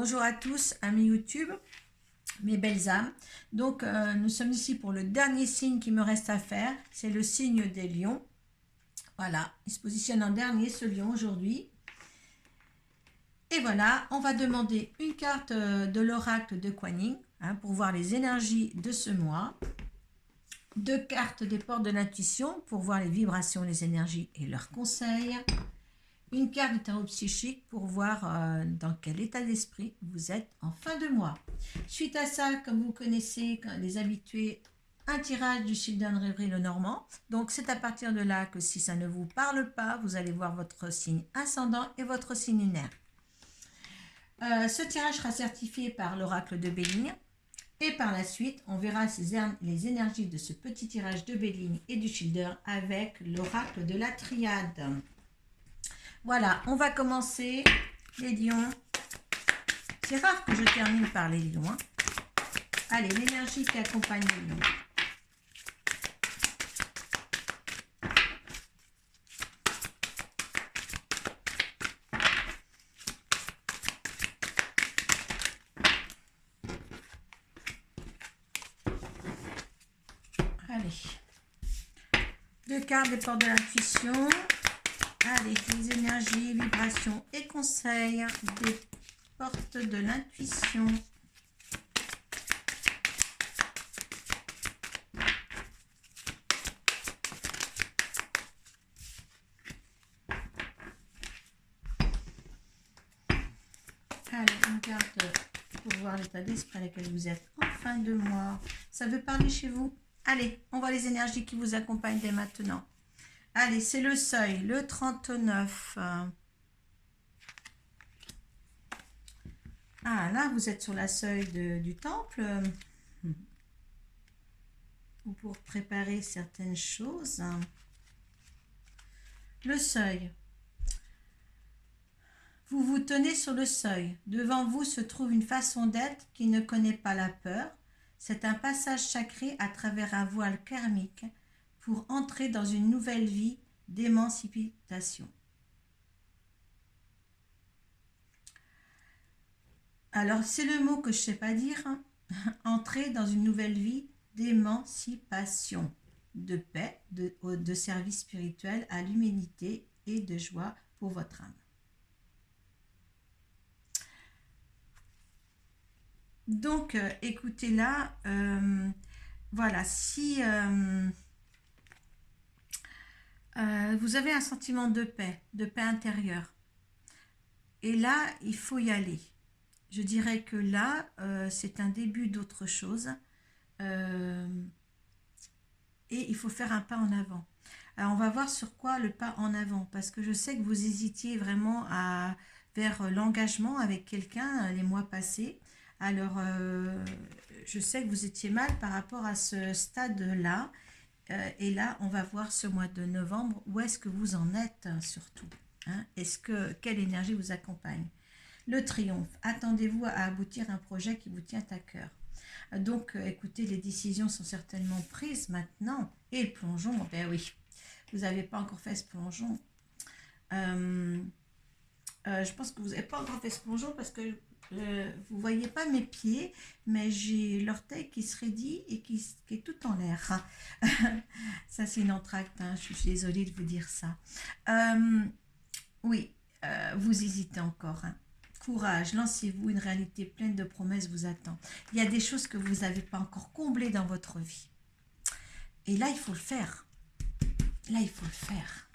Bonjour à tous, amis YouTube, mes belles âmes. Donc, nous sommes ici pour le dernier signe qui me reste à faire. C'est le signe des lions. Voilà, il se positionne en dernier, ce lion, aujourd'hui. Et voilà, on va demander une carte de l'oracle de Kuan Yin pour voir les énergies de ce mois. 2 cartes des portes de l'intuition pour voir les vibrations, les énergies et leurs conseils. Une carte du tarot psychique pour voir dans quel état d'esprit vous êtes en fin de mois. Suite à ça, comme vous connaissez, les habitués, un tirage du Children Rêverie le Normand. Donc c'est à partir de là que si ça ne vous parle pas, vous allez voir votre signe ascendant et votre signe lunaire. Ce tirage sera certifié par l'oracle de Béligne. Et par la suite, on verra les énergies de ce petit tirage de Béligne et du Childer avec l'oracle de la triade. Voilà, on va commencer les lions. C'est rare que je termine par les lions. Allez, l'énergie qui accompagne les lions. Allez. 2 cartes des portes de l'intuition. Allez, les énergies, vibrations et conseils des portes de l'intuition. Allez, une carte pour voir l'état d'esprit à laquelle vous êtes en fin de mois. Ça veut parler chez vous? Allez, on voit les énergies qui vous accompagnent dès maintenant. Allez, c'est le seuil, le 39. Ah, là, vous êtes sur la seuil du temple. Ou pour préparer certaines choses. Le seuil. Vous vous tenez sur le seuil. Devant vous se trouve une façon d'être qui ne connaît pas la peur. C'est un passage sacré à travers un voile karmique pour entrer dans une nouvelle vie d'émancipation. Alors, c'est le mot que je ne sais pas dire. Entrer dans une nouvelle vie d'émancipation, de paix, de service spirituel à l'humanité et de joie pour votre âme. Donc, écoutez là, voilà, si vous avez un sentiment de paix intérieure, et là, il faut y aller. Je dirais que là, c'est un début d'autre chose, et il faut faire un pas en avant. Alors, on va voir sur quoi le pas en avant, parce que je sais que vous hésitiez vraiment vers l'engagement avec quelqu'un les mois passés. Alors, je sais que vous étiez mal par rapport à ce stade-là. Et là, on va voir ce mois de novembre, où est-ce que vous en êtes surtout. Quelle énergie vous accompagne? Le triomphe. Attendez-vous à aboutir un projet qui vous tient à cœur. Donc, écoutez, les décisions sont certainement prises maintenant. Et le plongeon, ben oui, vous n'avez pas encore fait ce plongeon. Je pense que vous n'avez pas encore fait ce plongeon parce que vous ne voyez pas mes pieds, mais j'ai l'orteil qui se raidit et qui est tout en l'air. Ça, c'est une entracte, je suis désolée de vous dire ça. Oui, vous hésitez encore. Courage, lancez-vous, une réalité pleine de promesses vous attend. Il y a des choses que vous n'avez pas encore comblées dans votre vie. Et là, il faut le faire. Là, il faut le faire.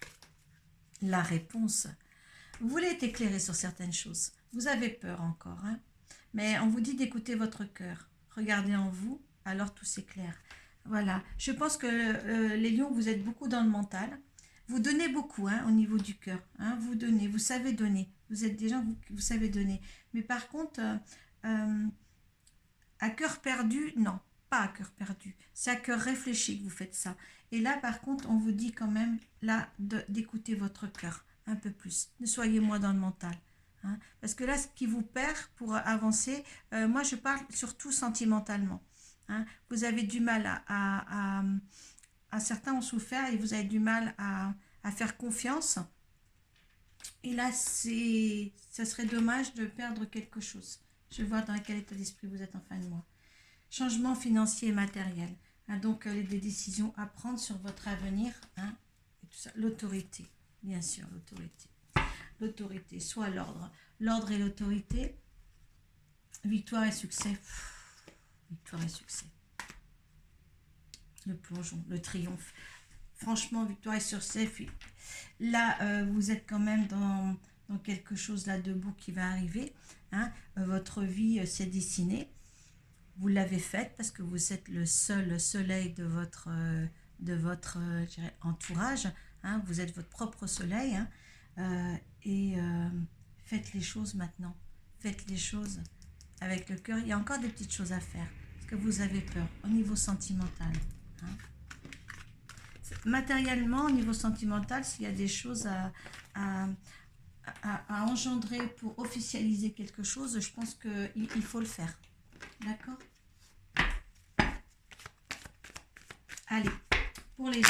La réponse. Vous voulez être éclairé sur certaines choses. Vous avez peur encore, mais on vous dit d'écouter votre cœur. Regardez en vous, alors tout s'éclaire. Voilà. Je pense que les lions, vous êtes beaucoup dans le mental. Vous donnez beaucoup au niveau du cœur. Vous donnez, vous savez donner. Vous êtes des gens, vous savez donner. Mais par contre, à cœur perdu, non, pas à cœur perdu. C'est à cœur réfléchi que vous faites ça. Et là, par contre, on vous dit quand même là d'écouter votre cœur un peu plus. Ne soyez moins dans le mental. Parce que là, ce qui vous perd pour avancer, moi je parle surtout sentimentalement. Vous avez du mal à certains ont souffert et vous avez du mal à faire confiance. Et là, ça serait dommage de perdre quelque chose. Je vois dans quel état d'esprit vous êtes en fin de mois. Changement financier et matériel. Hein, donc, des décisions à prendre sur votre avenir. Hein, et tout ça. L'autorité, bien sûr, l'autorité. L'autorité, soit l'ordre. L'ordre et l'autorité. Victoire et succès. Victoire et succès. Le plongeon, le triomphe. Franchement, victoire et succès. Là, vous êtes quand même dans quelque chose là de beau qui va arriver. Hein. Votre vie s'est dessinée. Vous l'avez faite parce que vous êtes le seul soleil de votre je dirais, entourage. Hein. Vous êtes votre propre soleil. Hein. Faites les choses maintenant. Faites les choses avec le cœur. Il y a encore des petites choses à faire parce que vous avez peur au niveau sentimental. Hein. Matériellement, au niveau sentimental, s'il y a des choses à engendrer pour officialiser quelque chose, je pense qu'il faut le faire. D'accord? Allez, pour les gens.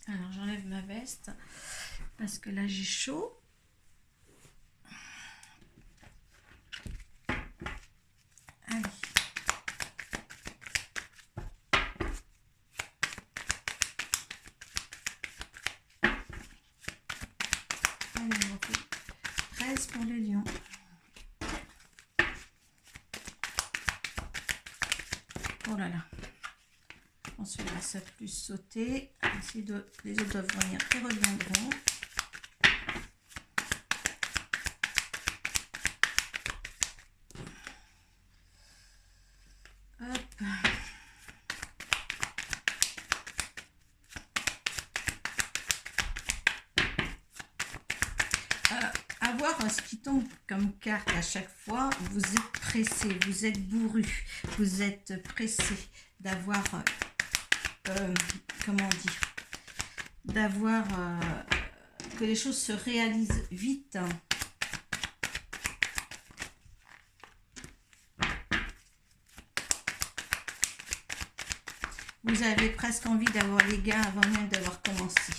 Alors, j'enlève ma veste parce que là, j'ai chaud. Allez. Allez, on refait 13 pour les lions. Oh là là. Ensuite, là, ça plus sauter. Les autres doivent venir et reviendront. Hop. Avoir ce qui tombe comme carte à chaque fois, vous êtes pressé, vous êtes bourru, vous êtes pressé d'avoir, comment dire, d'avoir que les choses se réalisent vite. Vous avez presque envie d'avoir les gains avant même d'avoir commencé.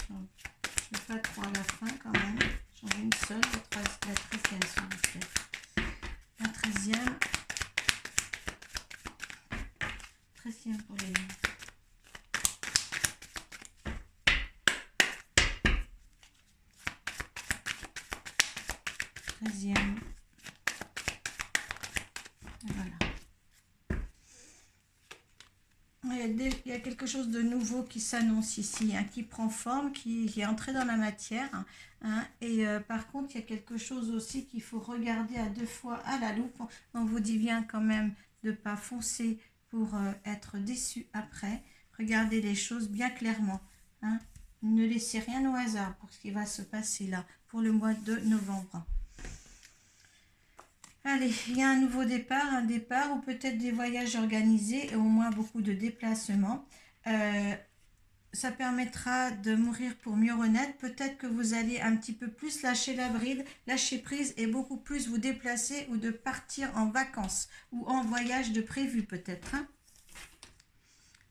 Je ne fais pas 3 à la fin quand même. J'en ai une seule, la 13e s'il vous plaît. La 13e. 13e pour les lignes. Treizième. Voilà. Il y a quelque chose de nouveau qui s'annonce ici, hein, qui prend forme, qui est entré dans la matière. Hein, et par contre, il y a quelque chose aussi qu'il faut regarder à 2 fois à la loupe. On vous dit bien quand même de ne pas foncer pour être déçu après. Regardez les choses bien clairement. Hein. Ne laissez rien au hasard pour ce qui va se passer là, pour le mois de novembre. Allez, il y a un nouveau départ, un départ ou peut-être des voyages organisés et au moins beaucoup de déplacements. Ça permettra de mourir pour mieux renaître. Peut-être que vous allez un petit peu plus lâcher la bride, lâcher prise et beaucoup plus vous déplacer ou de partir en vacances ou en voyage de prévu peut-être.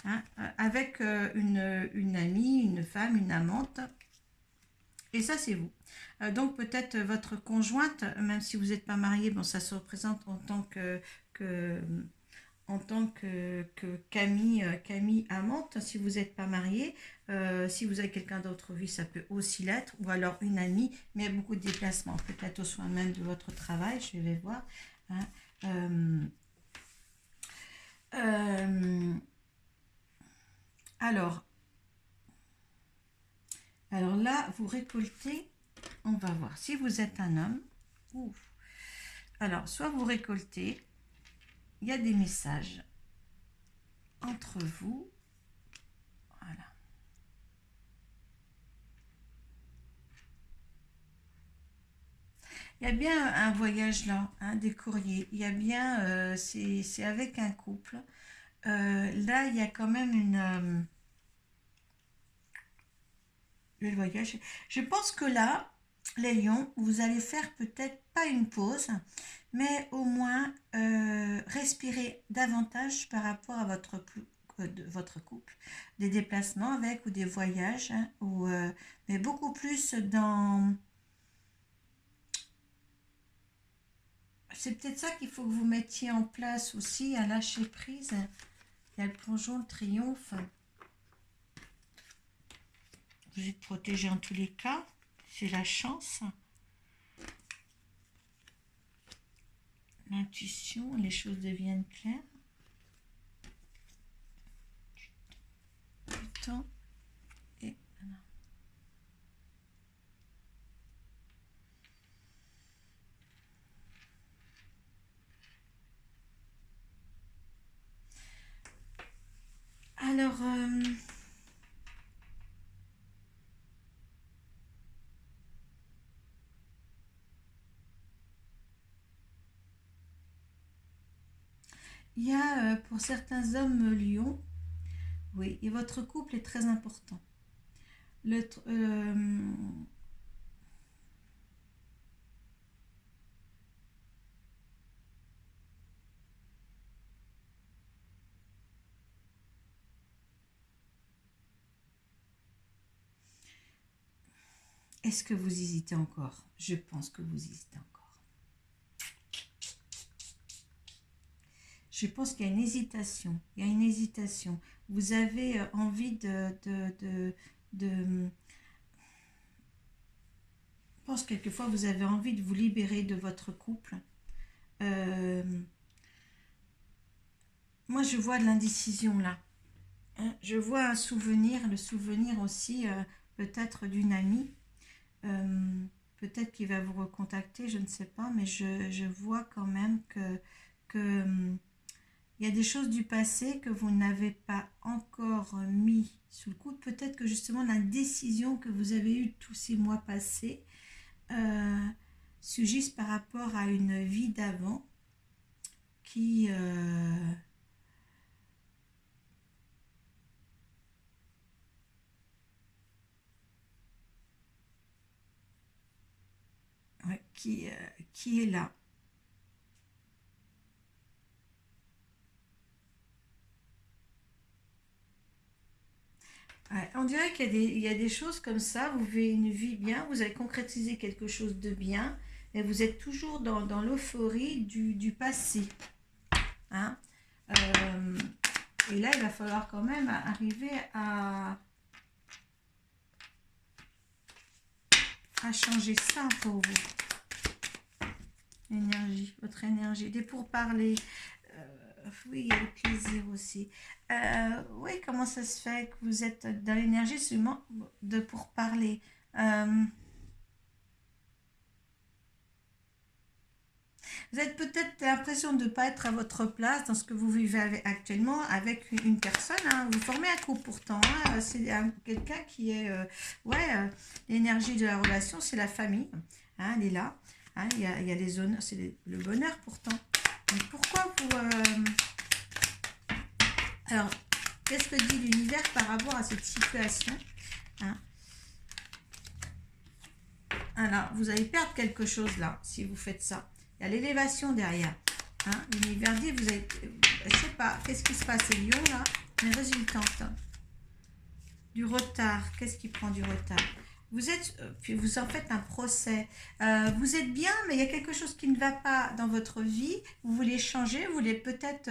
Hein, avec une amie, une femme, une amante. Et ça, c'est vous. Donc, peut-être votre conjointe, même si vous n'êtes pas marié, bon, ça se représente en tant que Camille amante, si vous n'êtes pas marié. Si vous avez quelqu'un d'autre, oui, ça peut aussi l'être. Ou alors une amie, mais beaucoup de déplacements. Peut-être au soin même de votre travail, je vais voir. Hein. Alors là, vous récoltez, on va voir, si vous êtes un homme, alors soit vous récoltez, il y a des messages entre vous, voilà. Il y a bien un voyage là, hein, des courriers. Il y a bien, c'est avec un couple. Là, il y a quand même le voyage. Je pense que là, les lions, vous allez faire peut-être pas une pause, mais au moins respirer davantage par rapport à votre couple, des déplacements avec ou des voyages, hein, mais beaucoup plus dans... C'est peut-être ça qu'il faut que vous mettiez en place aussi, à lâcher prise. Il y a le plongeon, le triomphe. Vous êtes protégé en tous les cas. C'est la chance. L'intuition, les choses deviennent claires. Du temps et... Alors, il y a pour certains hommes lions, oui, et votre couple est très important. Est-ce que vous hésitez encore? Je pense que vous hésitez encore. Je pense qu'il y a une hésitation. Il y a une hésitation. Vous avez envie je pense quelquefois vous avez envie de vous libérer de votre couple. Moi, je vois de l'indécision là. Hein, je vois un souvenir, le souvenir aussi peut-être d'une amie. Peut-être qu'il va vous recontacter, je ne sais pas, mais je vois quand même que il y a des choses du passé que vous n'avez pas encore mis sous le coude. Peut-être que justement la décision que vous avez eue tous ces mois passés surgissent par rapport à une vie d'avant qui... ouais, qui est là. Ouais, on dirait qu'il y a des choses comme ça, vous vivez une vie bien, vous avez concrétisé quelque chose de bien, et vous êtes toujours dans l'euphorie du passé. Hein. Euh, et là, il va falloir quand même arriver à changer ça pour vous. Énergie, votre énergie. Des pourparlers. Oui, il y a le plaisir aussi. Oui, comment ça se fait que vous êtes dans l'énergie seulement de pourparler? Vous avez peut-être l'impression de ne pas être à votre place dans ce que vous vivez actuellement avec une personne. Hein. Vous formez un couple pourtant. Hein. C'est quelqu'un qui est... l'énergie de la relation, c'est la famille. Hein, elle est là. Hein, il y a les honneurs, c'est le bonheur pourtant. Mais pourquoi vous... Alors, qu'est-ce que dit l'univers par rapport à cette situation? Hein. Alors, vous allez perdre quelque chose là, si vous faites ça. Il y a l'élévation derrière. Hein. L'univers dit, vous êtes... Je sais pas, qu'est-ce qui se passe? C'est Lion là, les résultantes. Du retard, qu'est-ce qui prend du retard? Vous êtes, puis vous en faites un procès. Vous êtes bien, mais il y a quelque chose qui ne va pas dans votre vie. Vous voulez changer, vous voulez peut-être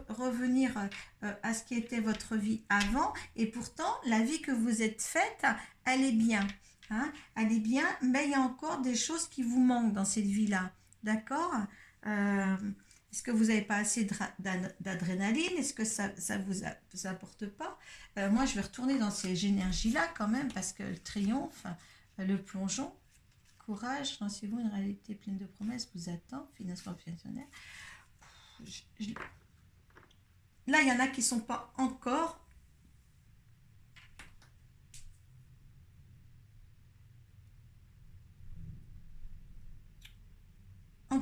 revenir à ce qui était votre vie avant. Et pourtant, la vie que vous êtes faite, elle est bien. Hein, elle est bien, mais il y a encore des choses qui vous manquent dans cette vie-là. D'accord? Est-ce que vous n'avez pas assez d'adrénaline? Est-ce que ça vous apporte pas? Moi, je vais retourner dans ces énergies-là quand même, parce que le triomphe, le plongeon, courage, lancez-vous, une réalité pleine de promesses vous attend, financement professionnel. Là, il y en a qui ne sont pas encore.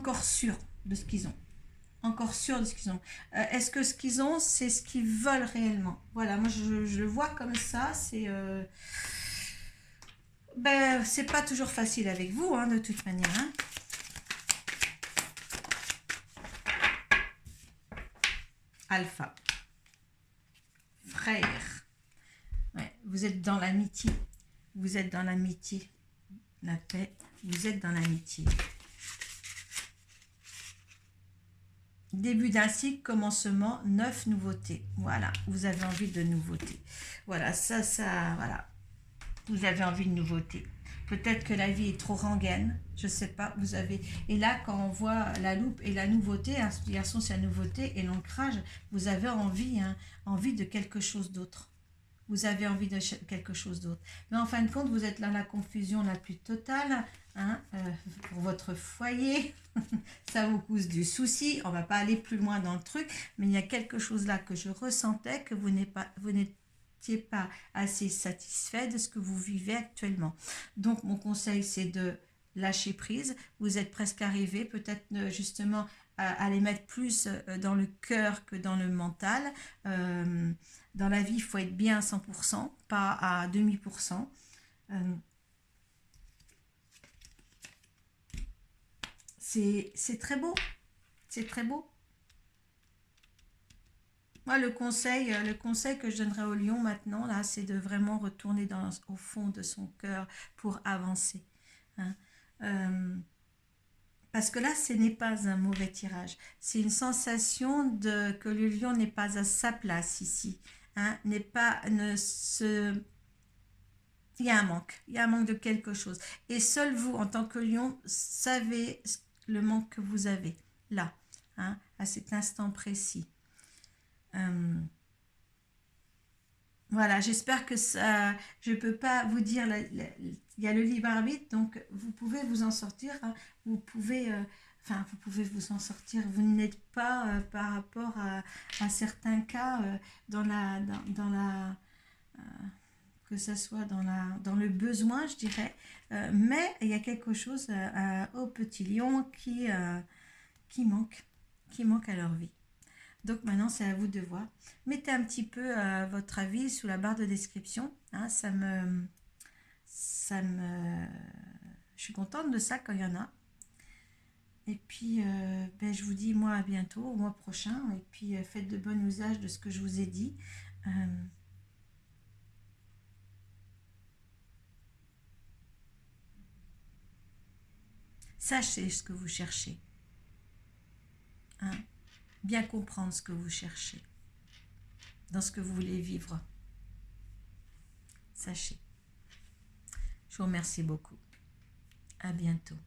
encore sûrs de ce qu'ils ont. Encore sûrs de ce qu'ils ont. Est-ce que ce qu'ils ont, c'est ce qu'ils veulent réellement? Voilà, moi je le vois comme ça, c'est... ben, c'est pas toujours facile avec vous, hein, de toute manière. Hein. Alpha. Frère. Ouais, vous êtes dans l'amitié. Vous êtes dans l'amitié. La paix. Vous êtes dans l'amitié. Début d'un cycle, commencement, 9 nouveautés. Voilà, vous avez envie de nouveautés. Voilà, voilà. Vous avez envie de nouveautés. Peut-être que la vie est trop rengaine, je ne sais pas, vous avez... Et là, quand on voit la loupe et la nouveauté, l'inspiration c'est la nouveauté et l'ancrage, vous avez envie, hein, envie de quelque chose d'autre. Vous avez envie de quelque chose d'autre. Mais en fin de compte, vous êtes dans la confusion la plus totale, hein, pour votre foyer. Ça vous cause du souci. On ne va pas aller plus loin dans le truc, mais il y a quelque chose là que je ressentais, que vous n'étiez pas assez satisfait de ce que vous vivez actuellement. Donc, mon conseil, c'est de lâcher prise. Vous êtes presque arrivé, peut-être justement à les mettre plus dans le cœur que dans le mental. Dans la vie, il faut être bien à 100%, pas à demi%. C'est très beau. C'est très beau. Moi, le conseil que je donnerais au lion maintenant, là, c'est de vraiment retourner au fond de son cœur pour avancer. Hein. Parce que là, ce n'est pas un mauvais tirage. C'est une sensation que le lion n'est pas à sa place ici. Hein, il y a un manque. Il y a un manque de quelque chose. Et seul vous, en tant que lion, savez le manque que vous avez. Là, hein, à cet instant précis. Voilà, j'espère que ça... Je ne peux pas vous dire... il y a le libre arbitre, donc vous pouvez vous en sortir. Hein, vous pouvez... vous pouvez vous en sortir. Vous n'êtes pas par rapport à certains cas dans la que ce soit dans le besoin, je dirais. Mais il y a quelque chose au petit lion qui manque à leur vie. Donc maintenant, c'est à vous de voir. Mettez un petit peu votre avis sous la barre de description. Hein, je suis contente de ça quand il y en a. Et puis, je vous dis, moi, à bientôt, au mois prochain. Et puis, faites de bon usage de ce que je vous ai dit. Sachez ce que vous cherchez. Hein? Bien comprendre ce que vous cherchez. Dans ce que vous voulez vivre. Sachez. Je vous remercie beaucoup. À bientôt.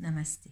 Namasté.